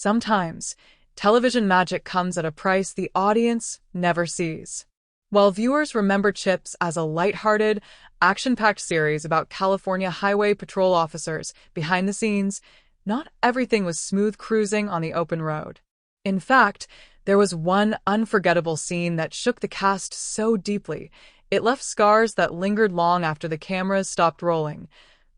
Sometimes, television magic comes at a price the audience never sees. While viewers remember CHiPs as a lighthearted, action-packed series about California highway patrol officers behind the scenes, not everything was smooth cruising on the open road. In fact, there was one unforgettable scene that shook the cast so deeply, it left scars that lingered long after the cameras stopped rolling,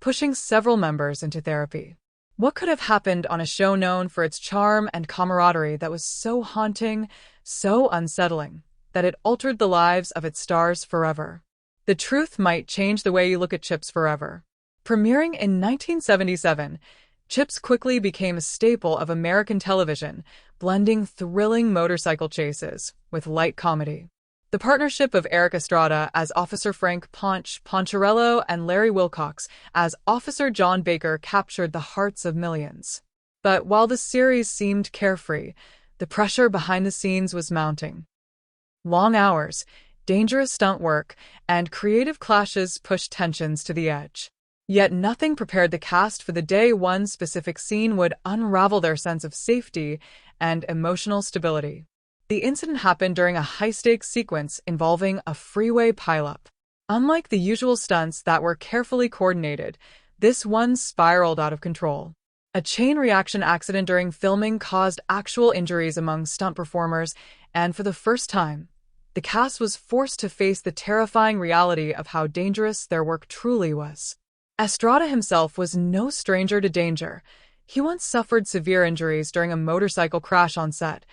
pushing several members into therapy. What could have happened on a show known for its charm and camaraderie that was so haunting, so unsettling, that it altered the lives of its stars forever? The truth might change the way you look at CHiPs forever. Premiering in 1977, CHiPs quickly became a staple of American television, blending thrilling motorcycle chases with light comedy. The partnership of Eric Estrada as Officer Frank Poncherello and Larry Wilcox as Officer John Baker captured the hearts of millions. But while the series seemed carefree, the pressure behind the scenes was mounting. Long hours, dangerous stunt work, and creative clashes pushed tensions to the edge. Yet nothing prepared the cast for the day one specific scene would unravel their sense of safety and emotional stability. The incident happened during a high-stakes sequence involving a freeway pileup. Unlike the usual stunts that were carefully coordinated, this one spiraled out of control. A chain reaction accident during filming caused actual injuries among stunt performers, and for the first time, the cast was forced to face the terrifying reality of how dangerous their work truly was. Estrada himself was no stranger to danger. He once suffered severe injuries during a motorcycle crash on set,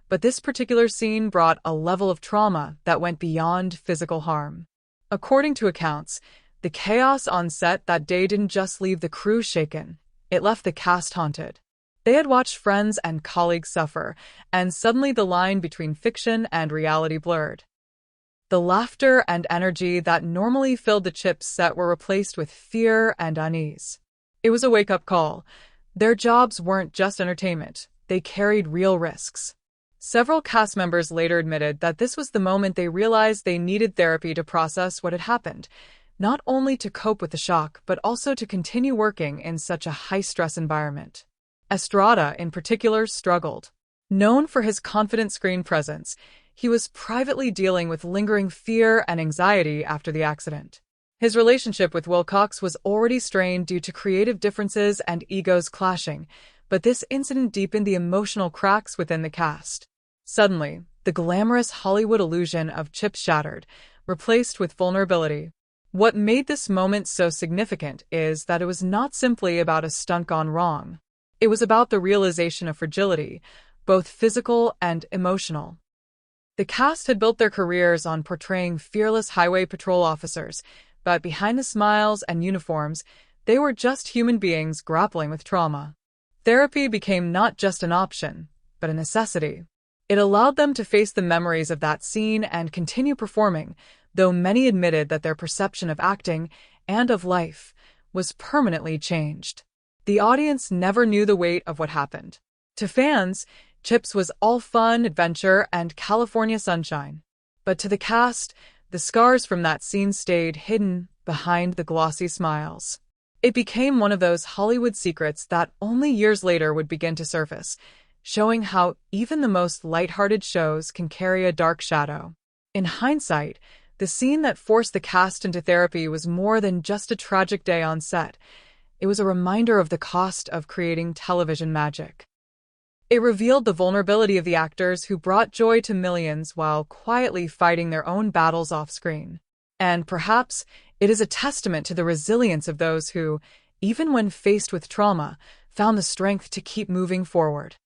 but this particular scene brought a level of trauma that went beyond physical harm. According to accounts, the chaos on set that day didn't just leave the crew shaken, it left the cast haunted. They had watched friends and colleagues suffer, and suddenly the line between fiction and reality blurred. The laughter and energy that normally filled the CHiPs set were replaced with fear and unease. It was a wake-up call. Their jobs weren't just entertainment, they carried real risks. Several cast members later admitted that this was the moment they realized they needed therapy to process what had happened, not only to cope with the shock, but also to continue working in such a high-stress environment. Estrada, in particular, struggled. Known for his confident screen presence, he was privately dealing with lingering fear and anxiety after the accident. His relationship with Wilcox was already strained due to creative differences and egos clashing, but this incident deepened the emotional cracks within the cast. Suddenly, the glamorous Hollywood illusion of CHiPs shattered, replaced with vulnerability. What made this moment so significant is that it was not simply about a stunt gone wrong. It was about the realization of fragility, both physical and emotional. The cast had built their careers on portraying fearless highway patrol officers, but behind the smiles and uniforms, they were just human beings grappling with trauma. Therapy became not just an option, but a necessity. It allowed them to face the memories of that scene and continue performing, though many admitted that their perception of acting and of life was permanently changed. The audience never knew the weight of what happened. To fans, CHiPs was all fun, adventure, and California sunshine. But to the cast, the scars from that scene stayed hidden behind the glossy smiles. It became one of those Hollywood secrets that only years later would begin to surface, showing how even the most lighthearted shows can carry a dark shadow. In hindsight, the scene that forced the cast into therapy was more than just a tragic day on set. It was a reminder of the cost of creating television magic. It revealed the vulnerability of the actors who brought joy to millions while quietly fighting their own battles off-screen. And perhaps it is a testament to the resilience of those who, even when faced with trauma, found the strength to keep moving forward.